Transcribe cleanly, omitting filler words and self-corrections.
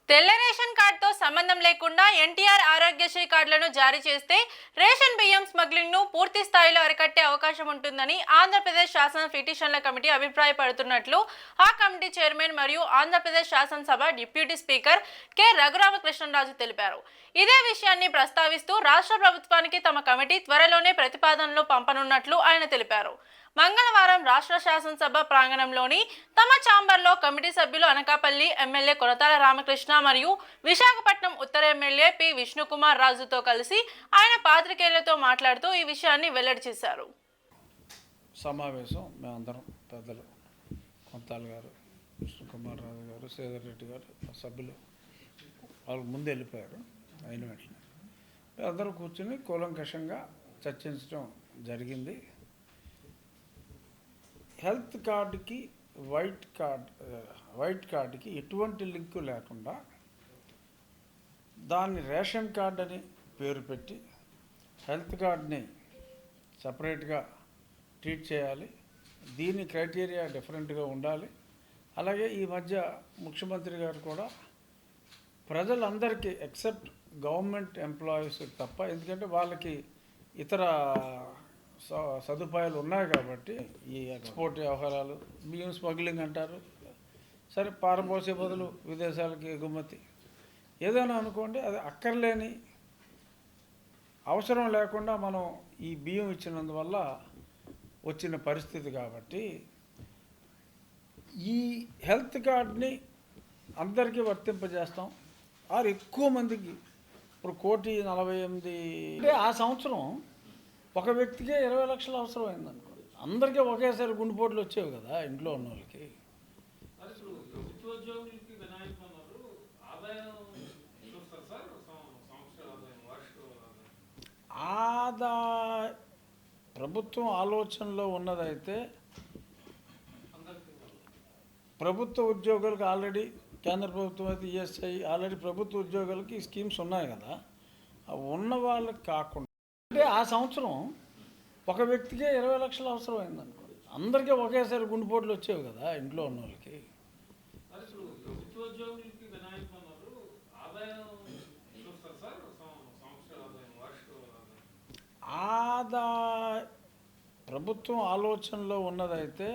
తెల్ల రేషన్ కార్డుతో సంబంధం లేకుండా ఎన్టీఆర్ ఆరోగ్యశ్రీ కార్డులను జారీ చేస్తే రేషన్ బియ్యం స్మగ్లింగ్ ను పూర్తి స్థాయిలో అరికట్టే అవకాశం ఉంటుందని ఆంధ్రప్రదేశ్ శాసన పిటిషన్ల కమిటీ అభిప్రాయపడుతున్నట్లు ఆ కమిటీ చైర్మన్ మరియు ఆంధ్రప్రదేశ్ శాసనసభ డిప్యూటీ స్పీకర్ కె రఘురామకృష్ణరాజు తెలిపారు. ఇదే విషయాన్ని ప్రస్తావిస్తూ రాష్ట్ర ప్రభుత్వానికి తమ కమిటీ త్వరలోనే ప్రతిపాదనలు పంపనున్నట్లు ఆయన తెలిపారు. మంగళవారం రాష్ట్ర శాసనసభ ప్రాంగణంలోని తమ ఛాంబర్లో కమిటీ సభ్యులు అనకాపల్లి ఎమ్మెల్యే కొరటాల రామకృష్ణ మరియు విశాఖపట్నం ఉత్తర ఎమ్మెల్యే పి విష్ణుకుమార్ రాజుతో కలిసి ఆయన పాత్రికేయులతో మాట్లాడుతూ ఈ విషయాన్ని వెల్లడి చేశారు. సమావేశం మేమందరం పెద్దలు కొరటాల గారు, విష్ణుకుమార్ రాజు గారు, శ్రీధర్ రెడ్డి గారు సభ్యులు వాళ్ళకి ముందు వెళ్ళిపోయారు. అయిన వెంటనే మేమందరం కూర్చుని కూలంకషంగా చర్చించడం జరిగింది. హెల్త్ కార్డుకి వైట్ కార్డుకి ఎటువంటి లింకు లేకుండా దాన్ని రేషన్ కార్డ్ అని పేరు పెట్టి హెల్త్ కార్డ్ని సపరేట్గా ట్రీట్ చేయాలి. దీని క్రైటీరియా డిఫరెంట్గా ఉండాలి. అలాగే ఈ మధ్య ముఖ్యమంత్రి గారు కూడా ప్రజలందరికీ ఎక్సెప్ట్ గవర్నమెంట్ ఎంప్లాయీస్ తప్ప, ఎందుకంటే వాళ్ళకి ఇతర సదుపాయాలు ఉన్నాయి కాబట్టి ఈ ఎక్స్పోర్ట్ వ్యవహారాలు, బియ్యం స్మగ్లింగ్ అంటారు, సరే పారబోసే బదులు విదేశాలకి ఎగుమతి ఏదైనా అనుకోండి, అది అక్కర్లేని అవసరం లేకుండా మనం ఈ బియ్యం ఇచ్చినందువల్ల వచ్చిన పరిస్థితి కాబట్టి ఈ హెల్త్ కార్డ్ని అందరికీ వర్తింపజేస్తాం. ఆరు ఎక్కువ మందికి ఇప్పుడు 1,48,000 అంటే ఆ సంవత్సరం ఒక వ్యక్తికే 20 లక్షలు అవసరం అయిందనుకో, అందరికీ ఒకేసారి గుండెపోట్లు వచ్చేవి కదా ఇంట్లో ఉన్న వాళ్ళకి. ప్రభుత్వం ఆలోచనలో ఉన్నదైతే ప్రభుత్వ ఉద్యోగులకు ఆల్రెడీ కేంద్ర ప్రభుత్వం అయితే ఈఎస్ఐ ఆల్రెడీ ప్రభుత్వ ఉద్యోగులకి స్కీమ్స్ ఉన్నాయి కదా, ఉన్న వాళ్ళకి కాకుండా అంటే ఆ సంవత్సరం ఒక వ్యక్తికే 20 లక్షలు అవసరం అయిందనుకో, అందరికీ ఒకేసారి గుండెపోట్లు వచ్చేవి కదా ఇంట్లో ఉన్న వాళ్ళకి. ప్రభుత్వం ఆలోచనలో ఉన్నదైతే